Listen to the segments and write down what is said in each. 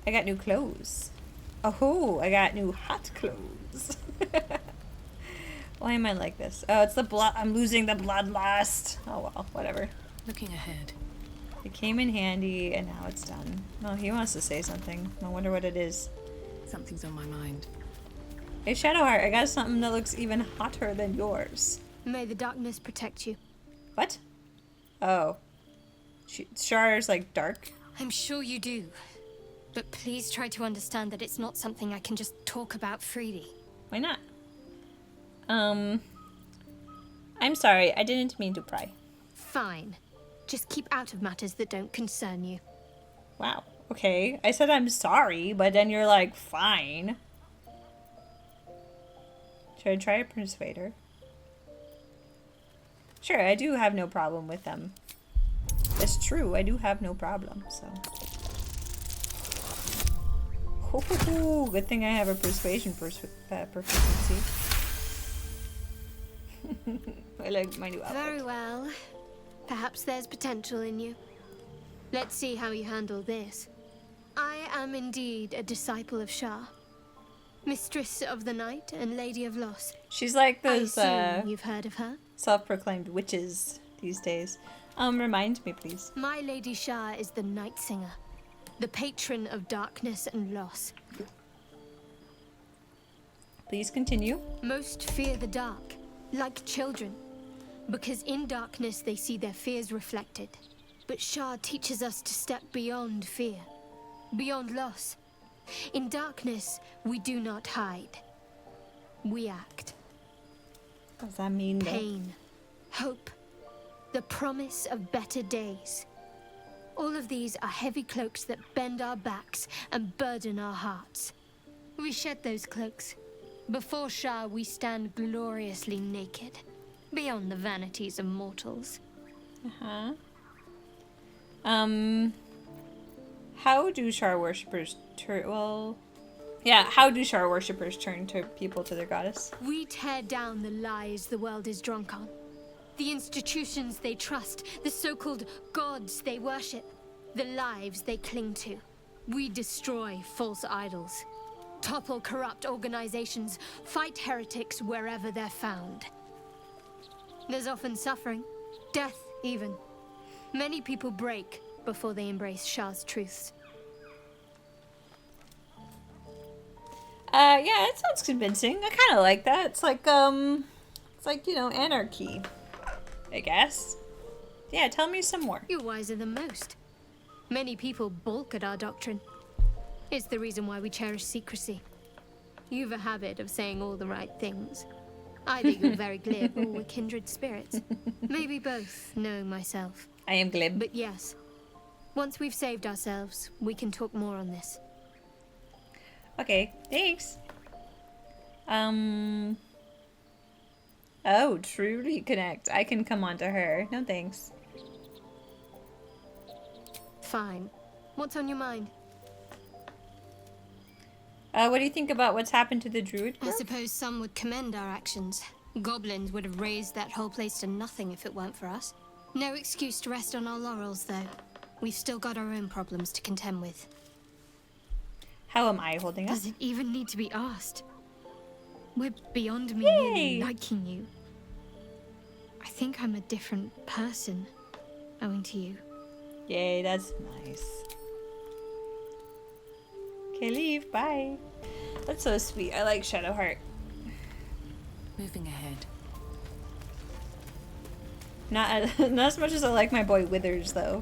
I got new clothes. Oh, I got new hot clothes. Why am I like this? Oh, it's the blood. I'm losing the bloodlust. Oh well, whatever. Looking ahead. It came in handy, and now it's done. Oh, he wants to say something. I wonder what it is. Something's on my mind. Hey, Shadowheart, I got something that looks even hotter than yours. May the darkness protect you. What? Oh. Shar's like dark? I'm sure you do. But please try to understand that it's not something I can just talk about freely. Why not? I'm sorry, I didn't mean to pry. Fine. Just keep out of matters that don't concern you. Wow. Okay. I said I'm sorry, but then you're like, fine. Should I try to persuade her? Sure, I do have no problem with them. It's true, I do have no problem, so. Ooh, good thing I have a persuasion proficiency. I like my new outfit. Very well. Perhaps there's potential in you. Let's see how you handle this. I am indeed a disciple of Shar. Mistress of the Night and Lady of Loss. She's like those, I assume you've heard of her? self-proclaimed witches these days. Remind me, please. My Lady Shar is the Night Singer, the patron of darkness and loss. Please continue. Most fear the dark, like children, because in darkness they see their fears reflected. But Shar teaches us to step beyond fear, beyond loss. In darkness, we do not hide. We act. What does that mean, though? Pain, hope, the promise of better days. All of these are heavy cloaks that bend our backs and burden our hearts. We shed those cloaks. Before Shah, we stand gloriously naked, beyond the vanities of mortals. Uh-huh. How do Shar worshippers turn? Well, yeah. How do Shar worshippers turn to people to their goddess? We tear down the lies the world is drunk on, the institutions they trust, the so-called gods they worship, the lives they cling to. We destroy false idols, topple corrupt organizations, fight heretics wherever they're found. There's often suffering, death even. Many people break before they embrace Shah's truths. Yeah, it sounds convincing. I kind of like that. It's like, you know, anarchy, I guess. Yeah, tell me some more. You're wiser than most. Many people balk at our doctrine. It's the reason why we cherish secrecy. You've a habit of saying all the right things. Either you're very glib or we're kindred spirits. Maybe both, knowing myself. I am glib. But yes, once we've saved ourselves, we can talk more on this. Okay, thanks. Oh, truly connect. I can come on to her. No thanks. Fine. What's on your mind? What do you think about what's happened to the druid I girl? suppose some would commend our actions. Goblins would have razed that whole place to nothing if it weren't for us. No excuse to rest on our laurels, though. We've still got our own problems to contend with. How am I holding up? Does it even need to be asked? We're beyond me Yay! merely liking you. I think I'm a different person, owing to you. Yay, that's nice. Okay, leave. Bye. That's so sweet. I like Shadowheart. Moving ahead. Not as much as I like my boy Withers, though.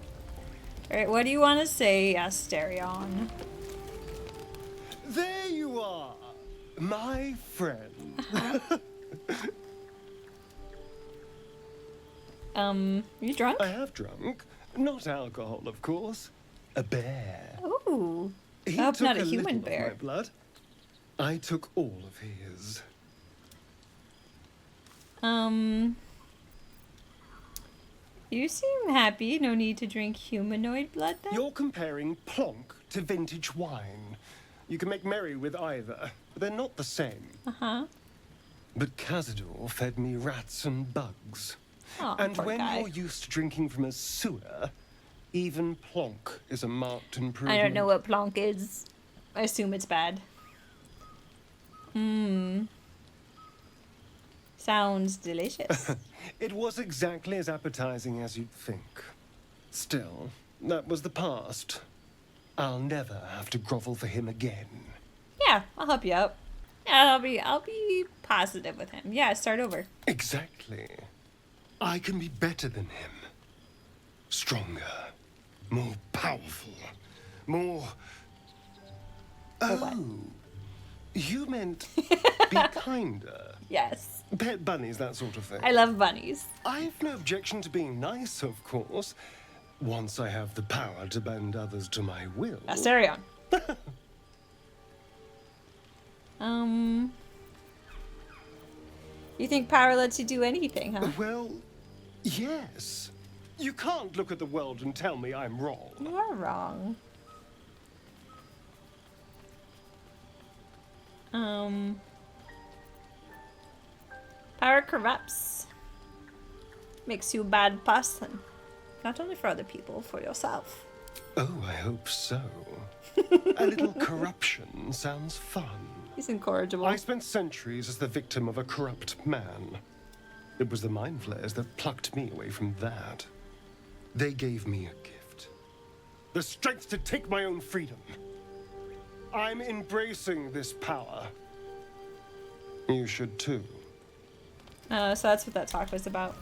Alright, what do you want to say, Asterion? There you are, my friend. You drunk? I have drunk. Not alcohol, of course. A bear. Ooh. He I hope took not a little human of bear. my blood. I took all of his. You seem happy. No need to drink humanoid blood, then? You're comparing plonk to vintage wine. You can make merry with either, but they're not the same. Uh-huh. But Cazador fed me rats and bugs. Oh, And poor when guy. you're used to drinking from a sewer, even plonk is a marked improvement. I don't know what plonk is. I assume it's bad. Sounds delicious. It was exactly as appetizing as you'd think. Still, that was the past. I'll never have to grovel for him again. Yeah, I'll help you out. Yeah, I'll be positive with him. Yeah, start over. Exactly. I can be better than him. Stronger. More powerful. More... For what? Oh. You meant be kinder. Yes. Pet bunnies, that sort of thing. I love bunnies. I've no objection to being nice, of course. Once I have the power to bend others to my will. Asterion. You think power lets you do anything, huh? Well, yes. You can't look at the world and tell me I'm wrong. You are wrong. Power corrupts. Makes you a bad person. Not only for other people, for yourself. Oh, I hope so. A little corruption sounds fun. He's incorrigible. I spent centuries as the victim of a corrupt man. It was the mind flayers that plucked me away from that. They gave me a gift. The strength to take my own freedom. I'm embracing this power. You should too. So that's what that talk was about.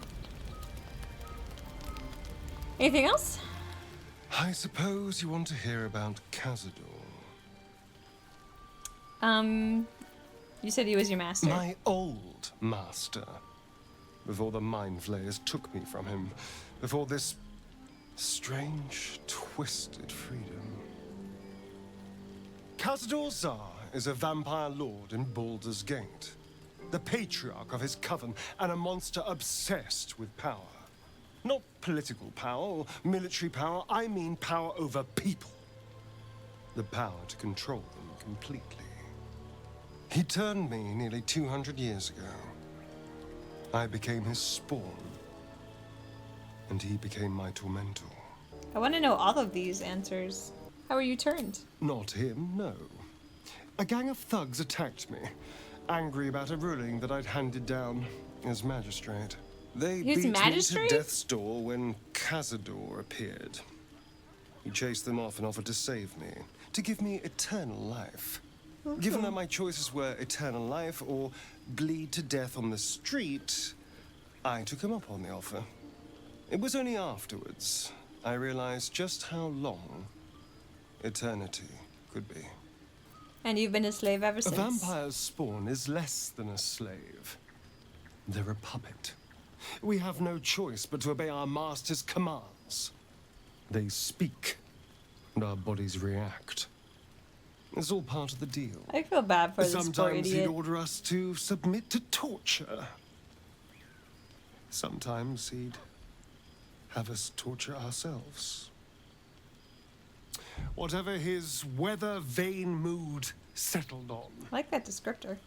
Anything else? I suppose you want to hear about Cazador. You said he was your master. My old master. Before the mind flayers took me from him. Before this strange, twisted freedom. Cazador Zar is a vampire lord in Baldur's Gate. The patriarch of his coven and a monster obsessed with power. Not political power or military power, I mean power over people. The power to control them completely. He turned me nearly 200 years ago. I became his spawn. And he became my tormentor. I want to know all of these answers. How were you turned? Not him, no. A gang of thugs attacked me, angry about a ruling that I'd handed down as magistrate. They He was beat magistrate? me to death's door when Cazador appeared. He chased them off and offered to save me, to give me eternal life. Given that my choices were eternal life or bleed to death on the street, I took him up on the offer. It was only afterwards I realized just how long eternity could be. And you've been a slave ever A since? vampire's spawn is less than a slave. They're a puppet. We have no choice but to obey our master's commands. They speak, and our bodies react. It's all part of the deal. I feel bad for this poor Sometimes he'd idiot. order us to submit to torture. Sometimes he'd have us torture ourselves. Whatever his weather-vane mood settled on. I like that descriptor.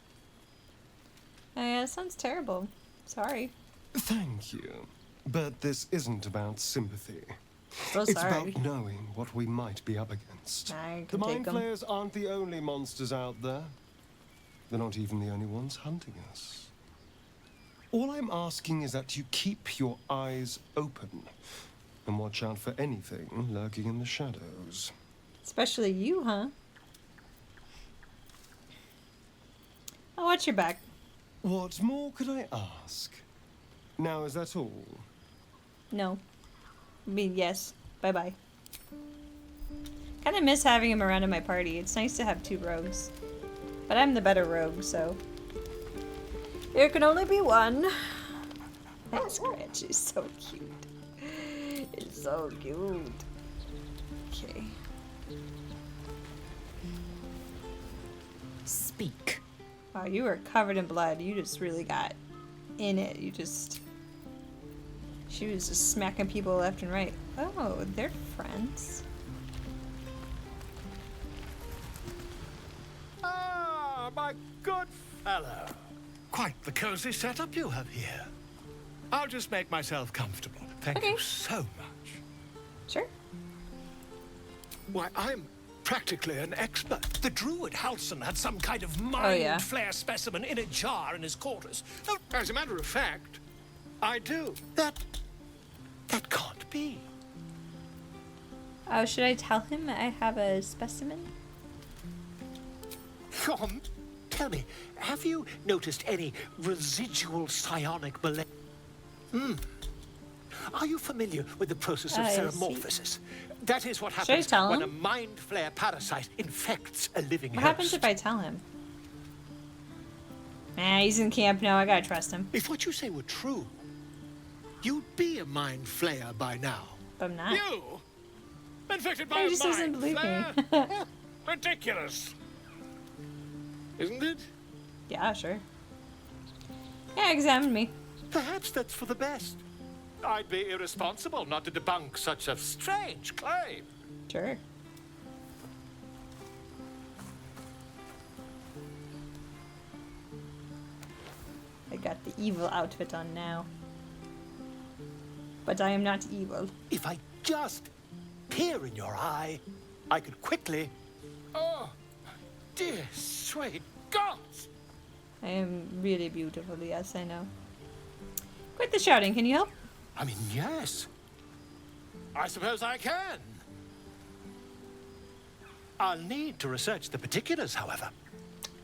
Yeah, it sounds terrible. Sorry. Thank you. But this isn't about sympathy. So It's sorry. about knowing what we might be up against. I The can take mind 'em. flayers aren't the only monsters out there. They're not even the only ones hunting us. All I'm asking is that you keep your eyes open and watch out for anything lurking in the shadows. Especially you, huh? I'll watch your back. What more could I ask? Now, is that all? No. I mean, yes. Bye-bye. Kind of miss having him around in my party. It's nice to have two rogues. But I'm the better rogue, so... There can only be one. That Scratch is so cute. It's so cute. Okay. Speak. Wow, you were covered in blood. You just really got in it. You just... She was just smacking people left and right. Oh, they're friends. Ah, my good fellow. Quite the cozy setup you have here. I'll just make myself comfortable. Thank Okay. you so much. Sure. Why, I'm practically an expert. The druid Halson had some kind of yeah. mind flare specimen in a jar in his quarters. Oh, as a matter of fact, I do. That can't be. Oh, should I tell him I have a specimen? Tell me, have you noticed any residual psionic malaise? Are you familiar with the process of I see. theromorphosis? That is what Should I happens tell when a him? mind flare parasite infects a living What host. happens if I tell him? Nah, he's in camp now. I gotta trust him. If what you say were true, you'd be a mind flayer by now. But I'm not. You? Infected by He a just doesn't mind believe flare? me. Ridiculous. Isn't it? Yeah, sure. Yeah, examine me. Perhaps that's for the best. I'd be irresponsible not to debunk such a strange claim. Sure. I got the evil outfit on now. But I am not evil. If I just peer in your eye, I could quickly... Oh, dear sweet gods! I am really beautiful, yes, I know. Quit the shouting, can you help? I mean, yes. I suppose I can. I'll need to research the particulars, however.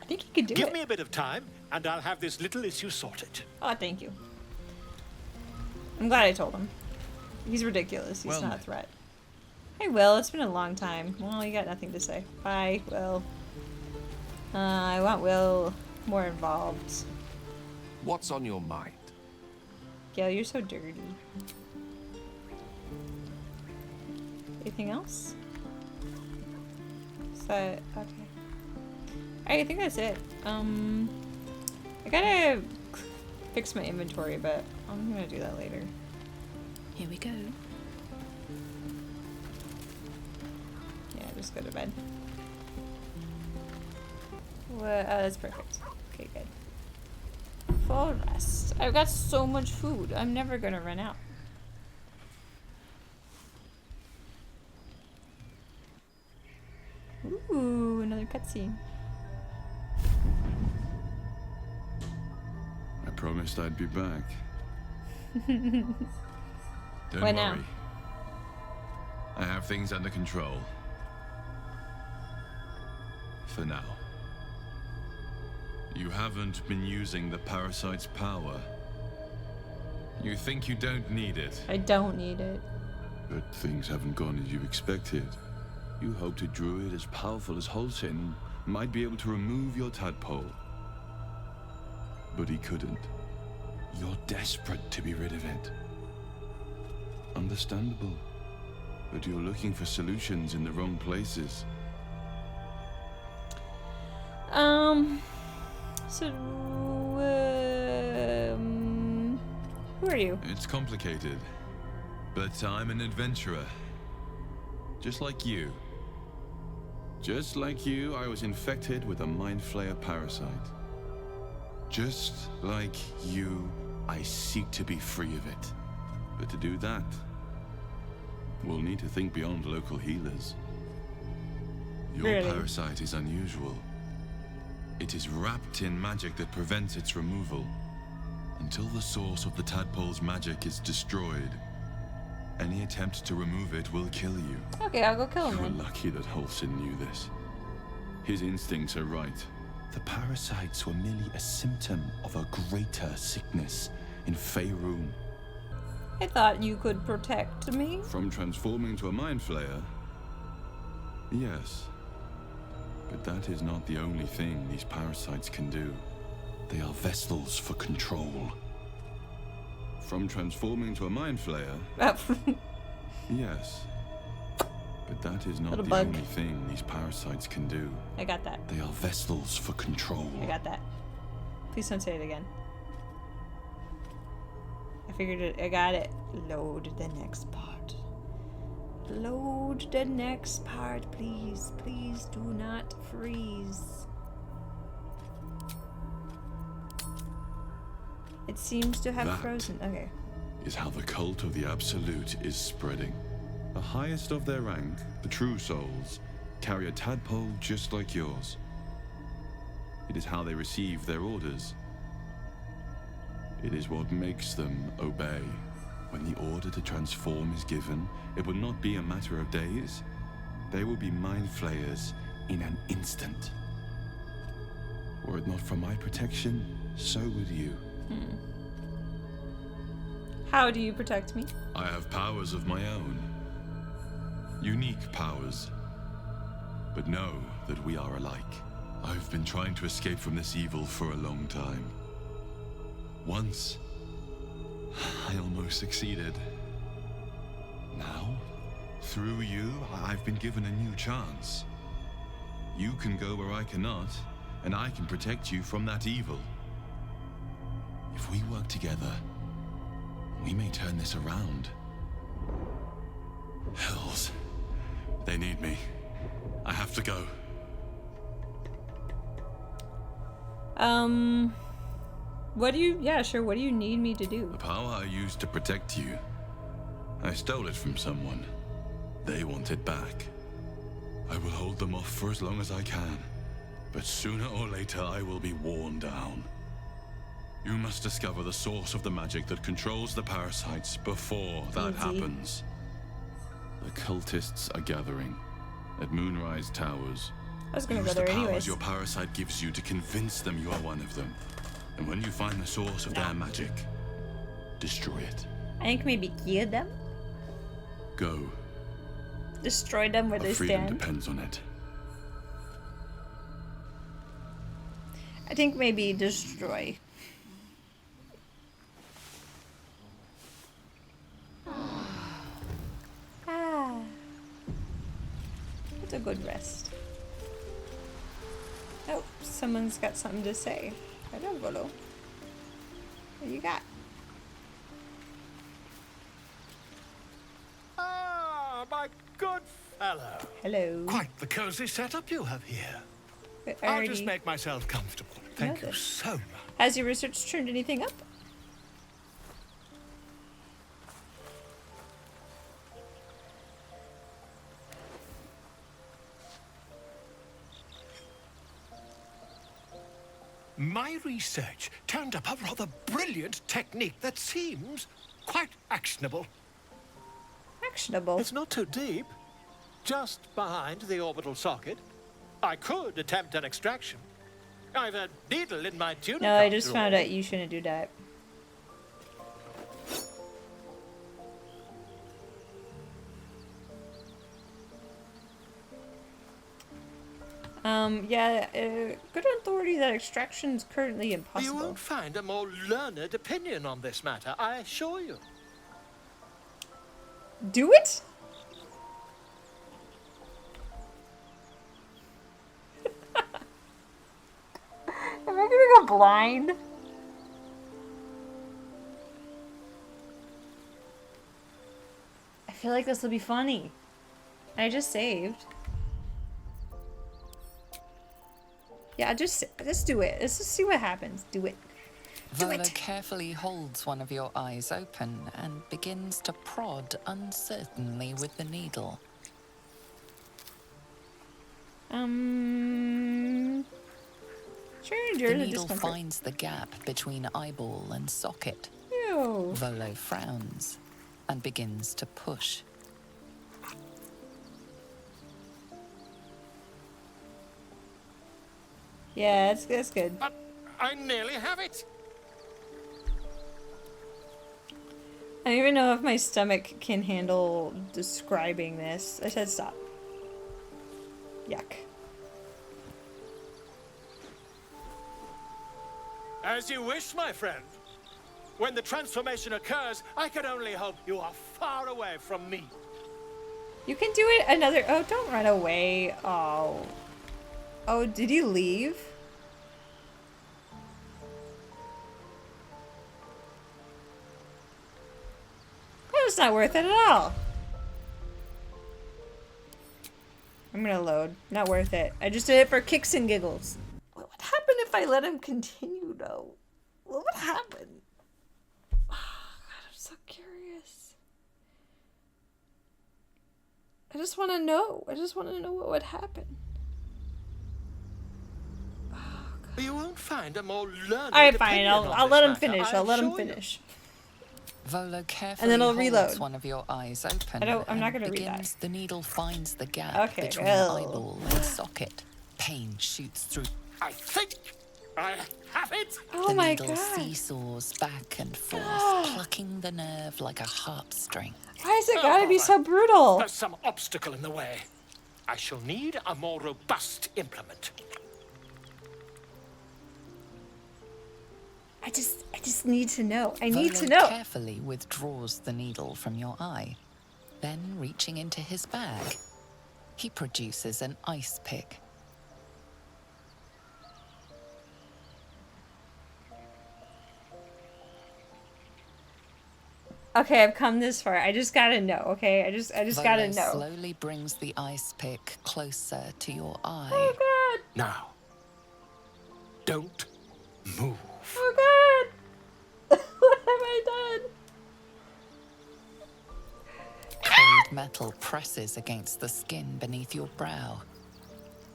I think you could do Give it. me a bit of time, and I'll have this little issue sorted. Oh, thank you. I'm glad I told him. He's ridiculous. He's Well not a met. threat. Hey, Will. It's been a long time. Well, you got nothing to say. Bye, Will. I want Will more involved. What's on your mind? Gail, you're so dirty. Anything else? So, okay. I think that's it. I gotta fix my inventory, but I'm gonna do that later. Here we go. Yeah, just go to bed. What? Oh, that's perfect. Okay, good. Full rest. I've got so much food. I'm never gonna run out. Ooh, another cutscene. I promised I'd be back. Don't What worry. now? I have things under control. For now. You haven't been using the parasite's power. You think you don't need it, I don't need it. but things haven't gone as you expected. You hoped a druid as powerful as Halsin might be able to remove your tadpole. But he couldn't. You're desperate to be rid of it. Understandable. But you're looking for solutions in the wrong places. So, who are you? It's complicated, but I'm an adventurer. Just like you. Just like you, I was infected with a mind flayer parasite. Just like you, I seek to be free of it. But to do that, we'll need to think beyond local healers. Your Really? parasite is unusual. It is wrapped in magic that prevents its removal. Until the source of the tadpole's magic is destroyed, any attempt to remove it will kill you. Okay, I'll go kill him You're then. lucky that Halsin knew this. His instincts are right. The parasites were merely a symptom of a greater sickness in Faerun. I thought you could protect me. From transforming to a mind flayer? Yes. But that is not the only thing these parasites can do. They are vessels for control. From transforming to a mind flayer? Yes. But that is not Little the bug. only thing these parasites can do. I got that. They are vessels for control. I got that. Please don't say it again. I figured it. I got it. Load the next part. Load the next part, please. Please do not freeze. It seems to have That frozen. Okay. Is how the cult of the Absolute is spreading. The highest of their rank, the true souls, carry a tadpole just like yours. It is how they receive their orders. It is what makes them obey. When the order to transform is given, it will not be a matter of days. They will be mind flayers in an instant. Were it not for my protection, so would you. How do you protect me? I have powers of my own. Unique powers. But know that we are alike. I've been trying to escape from this evil for a long time. Once, I almost succeeded. Now, through you, I've been given a new chance. You can go where I cannot, and I can protect you from that evil. If we work together, we may turn this around. Hells. They need me. I have to go. What do you... Yeah, sure. What do you need me to do? The power I used to protect you, I stole it from someone. They want it back. I will hold them off for as long as I can. But sooner or later, I will be worn down. You must discover the source of the magic that controls the parasites before that happens. The cultists are gathering at Moonrise Towers. I was gonna Use go there the powers anyways. your parasite gives you to convince them you are one of them. And when you find the source of their magic, destroy it. I think maybe kill them? Go. Destroy them where Our they freedom stand? depends on it. I think maybe destroy. That's a good rest. Oh, someone's got something to say. Hello, Volo. What you got? Ah, my good fellow. Hello. Quite the cozy setup you have here. But I'll just make myself comfortable. Thank you this. so much. Has your research turned anything up? My research turned up a rather brilliant technique that seems quite actionable. Actionable. It's not too deep. Just behind the orbital socket. I could attempt an extraction. I've a needle in my tunic. No, I just after found all. out you shouldn't do that. Yeah, good authority that extraction is currently You impossible. won't find a more learned opinion on this matter, I assure you. Do it? Am I gonna go blind? I feel like this will be funny. I just saved. Yeah, just do it. Let's just see what happens. Do it. Do Volo it. carefully holds one of your eyes open and begins to prod uncertainly with the needle. Sure, The endure the needle discomfort. finds the gap between eyeball and socket. Ew. Volo frowns and begins to push. Yeah, that's good. But I nearly have it. I don't even know if my stomach can handle describing this. I said stop. Yuck. As you wish, my friend. When the transformation occurs, I can only hope you are far away from me. You can do it another... Oh, don't run away. Oh. Oh, did you leave? That was not worth it at all. I'm gonna load. Not worth it. I just did it for kicks and giggles. What would happen if I let him continue, though? What would happen? Oh, God, I'm so curious. I just want to know. I just want to know what would happen. You won't find a more learned Alright, fine. opinion on I'll this let him matter, finish. I I'll let him assure you. finish. Volo carefully And then I'll holds reload. one of your eyes open. I'm not and gonna read that. begins. The needle finds the gap Okay, between well. eyeball and socket. Pain shoots through. I think I have it. Oh The my needle god. seesaws back and forth, plucking the nerve like a harpstring. Why has it gotta be so brutal? There's some obstacle in the way. I shall need a more robust implement. I just need to know. I need to Volo know. carefully withdraws the needle from your eye. Then, reaching into his bag, he produces an ice pick. Okay, I've come this far. I just gotta know, okay? I just gotta Volo know. slowly brings the ice pick closer to your eye. Oh god. Now, don't move. Oh god. What have I done? Cold metal presses against the skin beneath your brow.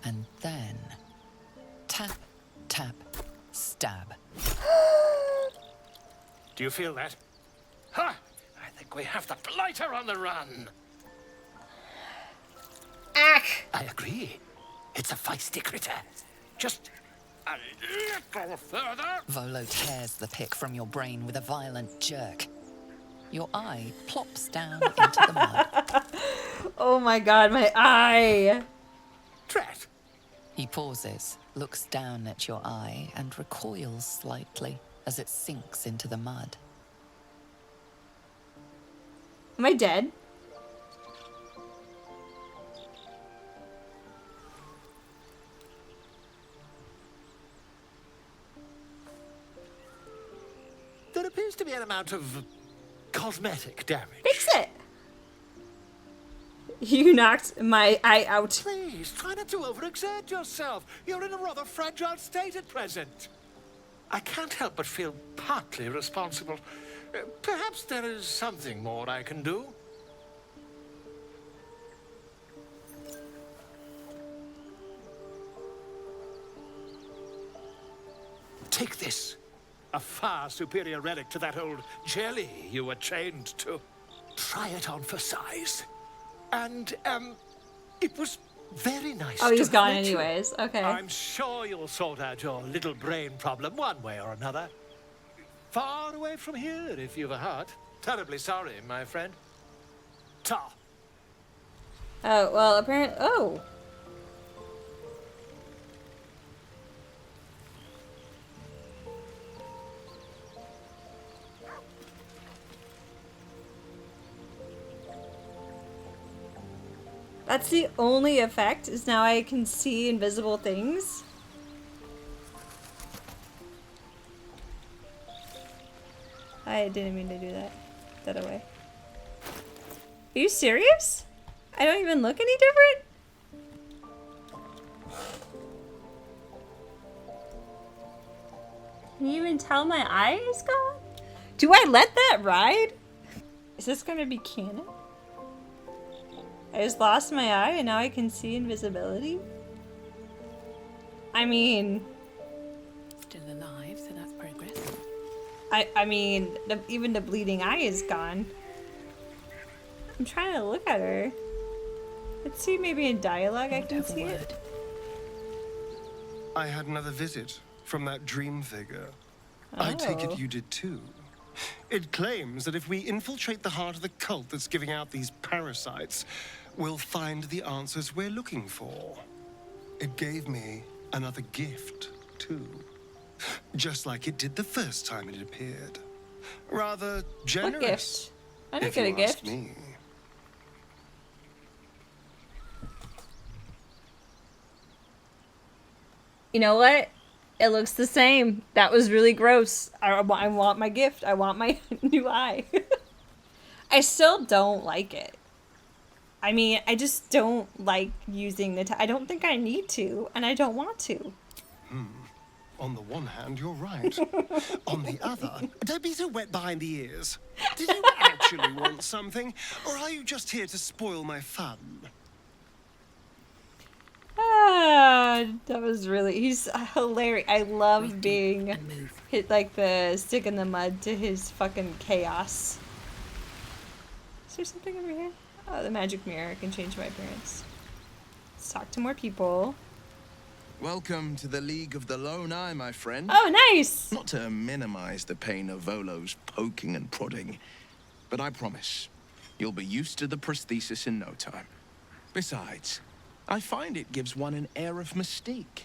And then, tap, tap, stab. Do you feel that? Ha! I think we have the blighter on the run. Ack. I agree. It's a feisty critter. Just a little further. Volo tears the pick from your brain with a violent jerk. Your eye plops down into the mud. Oh my god, my eye. Tret. He pauses, looks down at your eye, and recoils slightly as it sinks into the mud. Am I dead? There appears to be an amount of cosmetic damage. Fix it. You knocked my eye out. Please, try not to overexert yourself. You're in a rather fragile state at present. I can't help but feel partly responsible. Perhaps there is something more I can do. Take this. A far superior relic to that old jelly you were chained to. Try it on for size. And, it was very nice Oh, to he's gone meet you. anyways. Okay. I'm sure you'll sort out your little brain problem one way or another. Far away from here, if you've a heart. Terribly sorry, my friend. Ta. Oh, well, apparently. Oh. That's the only effect, is now I can see invisible things. I didn't mean to do that. The other way. Are you serious? I don't even look any different? Can you even tell my eye is gone? Do I let that ride? Is this gonna be canon? I just lost my eye and now I can see invisibility? I mean... Still alive, so that's progress. I mean, even the bleeding eye is gone. I'm trying to look at her. Let's see, maybe in dialogue I can see it. I had another visit from that dream figure. I take Oh. it you did too. It claims that if we infiltrate the heart of the cult that's giving out these parasites, we'll find the answers we're looking for. It gave me another gift, too. Just like it did the first time it appeared. Rather generous. What gift? I didn't if get a you ask gift. me. You know what? It looks the same. That was really gross. I want my gift. I want my new eye. I still don't like it. I mean, I just don't like using the I don't think I need to, and I don't want to. On the one hand, you're right. On the other, don't be so wet behind the ears. Did you actually want something, or are you just here to spoil my fun? Ah, that was really, he's hilarious. I love Breathe deep being and move. hit like the stick in the mud to his fucking chaos. Is there something over here? Oh, the magic mirror can change my appearance. Let's talk to more people. Welcome to the League of the Lone Eye, my friend. Oh, nice! Not to minimize the pain of Volo's poking and prodding, but I promise you'll be used to the prosthesis in no time. Besides, I find it gives one an air of mystique.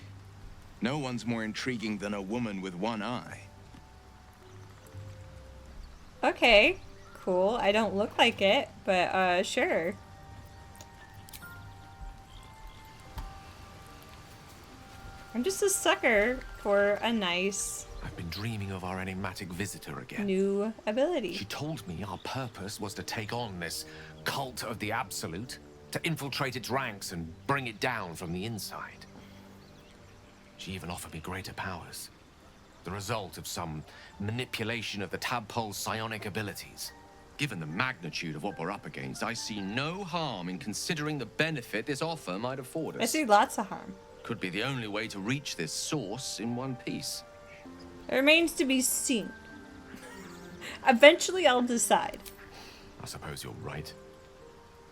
No one's more intriguing than a woman with one eye. Okay, cool. I don't look like it, but sure. I'm just a sucker for a nice I've been dreaming of our enigmatic visitor again. new ability. She told me our purpose was to take on this cult of the Absolute, to infiltrate its ranks and bring it down from the inside. She even offered me greater powers, the result of some manipulation of the tadpole's psionic abilities. Given the magnitude of what we're up against, I see no harm in considering the benefit this offer might afford us. I see lots of harm. Could be the only way to reach this source in one piece. It remains to be seen. Eventually I'll decide. I suppose you're right.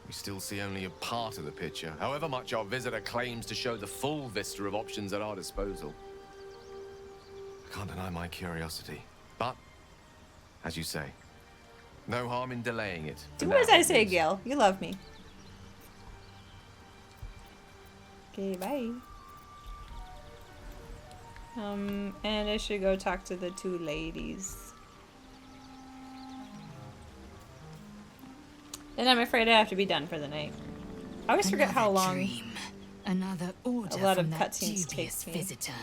We still see only a part of the picture, however much our visitor claims to show the full vista of options at our disposal. I can't deny my curiosity, but, as you say, no harm in delaying it. Do as I say, Gil. You love me. Okay, bye. And I should go talk to the two ladies. And I'm afraid I have to be done for the night. I always forget how long Dream. Another order a lot of from that cutscenes dubious takes me. visitor.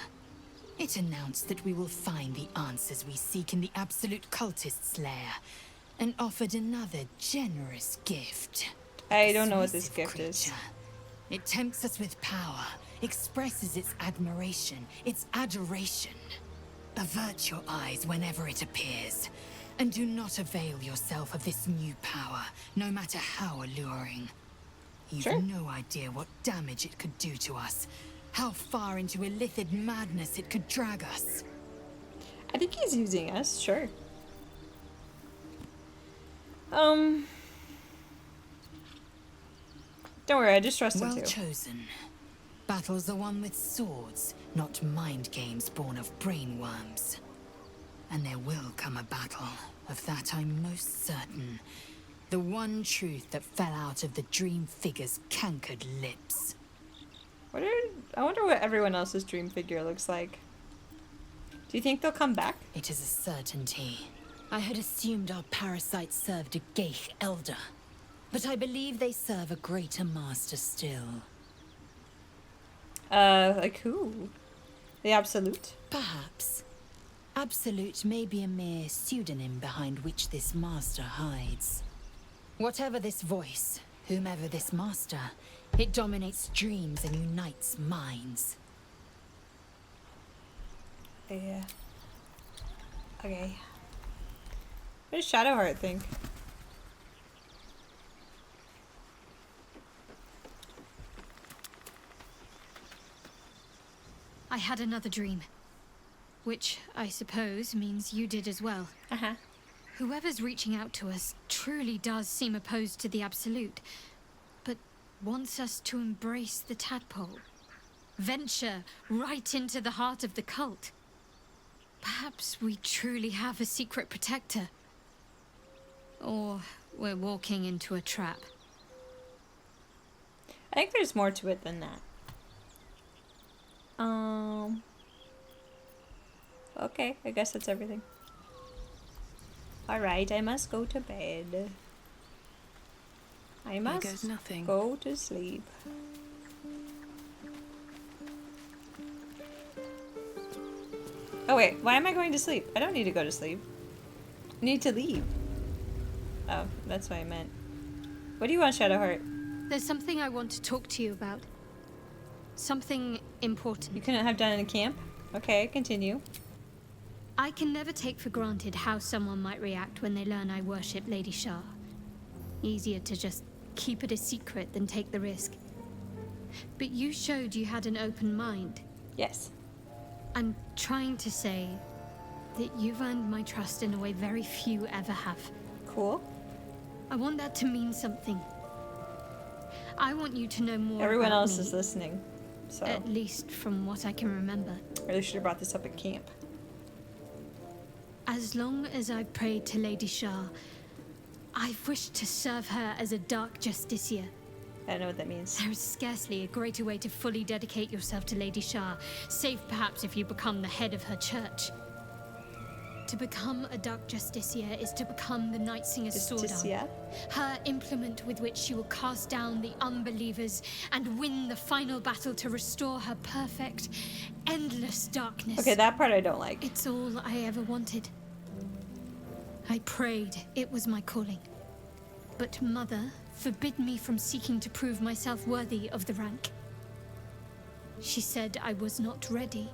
It announced that we will find the answers we seek in the Absolute Cultist's lair, and offered another generous gift. I don't know what this Persuasive gift is. creature. It tempts us with power, expresses its admiration, its adoration. Avert your eyes whenever it appears, and do not avail yourself of this new power, no matter how alluring. You've Sure. no idea what damage it could do to us, how far into illithid madness it could drag us. I think he's using us, sure. Don't worry, I just trust him Well too. chosen. Battles are won with swords, not mind games born of brainworms. And there will come a battle, of that I'm most certain. The one truth that fell out of the dream figure's cankered lips. I wonder what everyone else's dream figure looks like. Do you think they'll come back? It is a certainty. I had assumed our parasites served a Geich elder, but I believe they serve a greater master still. Like who? The Absolute? Perhaps. Absolute may be a mere pseudonym behind which this master hides. Whatever this voice, whomever this master, it dominates dreams and unites minds. Yeah. Okay. What does Shadowheart think? I had another dream. Which, I suppose, means you did as well. Uh-huh. Whoever's reaching out to us truly does seem opposed to the Absolute, but wants us to embrace the tadpole. Venture right into the heart of the cult. Perhaps we truly have a secret protector. Or we're walking into a trap. I think there's more to it than that. Okay, I guess that's everything. Alright, I must go to bed. I There must goes nothing. go to sleep. Oh wait, why am I going to sleep? I don't need to go to sleep. I need to leave. Oh, that's what I meant. What do you want, Shadowheart? There's something I want to talk to you about. Something important. You couldn't have done in a camp? Okay, continue. I can never take for granted how someone might react when they learn I worship Lady Shah. Easier to just keep it a secret than take the risk. But you showed you had an open mind. Yes. I'm trying to say that you've earned my trust in a way very few ever have. Cool. I want that to mean something. I want you to know more Everyone about else me, is listening. So at least from what I can remember. I really should have brought this up at camp. As long as I've prayed to Lady Shah, I've wished to serve her as a dark justiciar. I don't know what that means. There is scarcely a greater way to fully dedicate yourself to Lady Shah, save perhaps if you become the head of her church. To become a dark justiciar is to become the Night Singer's sword arm, Justicia? her implement with which she will cast down the unbelievers and win the final battle to restore her perfect, endless darkness. Okay, that part I don't like. It's all I ever wanted. I prayed it was my calling. But Mother forbid me from seeking to prove myself worthy of the rank. She said I was not ready.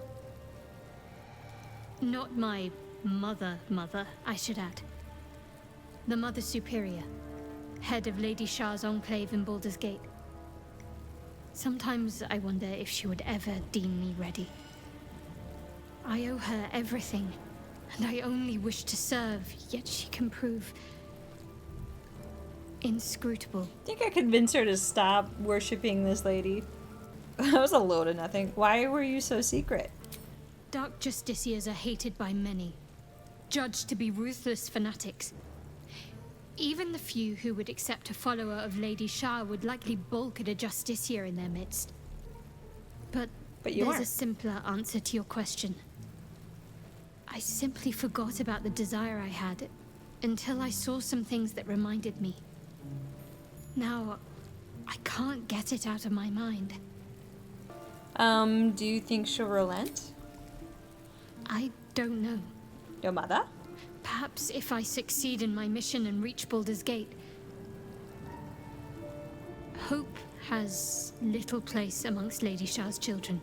Not my mother, I should add. The Mother Superior, head of Lady Shah's enclave in Baldur's Gate. Sometimes I wonder if she would ever deem me ready. I owe her everything, and I only wish to serve, yet she can prove inscrutable. I think I convinced her to stop worshipping this lady. That was a load of nothing. Why were you so secret? Dark justiciars are hated by many, judged to be ruthless fanatics. Even the few who would accept a follower of Lady Shah would likely balk at a justiciar in their midst. But you there's aren't. a simpler answer to your question. I simply forgot about the desire I had until I saw some things that reminded me. Now, I can't get it out of my mind. Do you think she'll relent? I don't know. Your mother? Perhaps if I succeed in my mission and reach Baldur's Gate. Hope has little place amongst Lady Shah's children.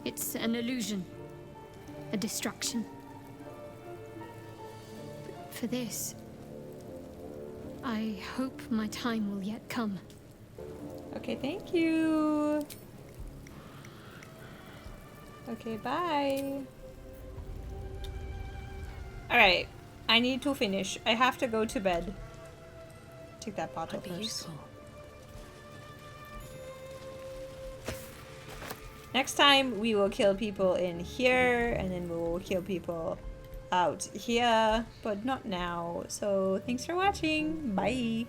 It's an illusion, a distraction. For this, I hope my time will yet come. Okay, thank you. Okay, bye. Alright, I need to finish. I have to go to bed. Take that bottle Might be first. useful. Next time, we will kill people in here, and then we will kill people out here, but not now. So, thanks for watching. Bye.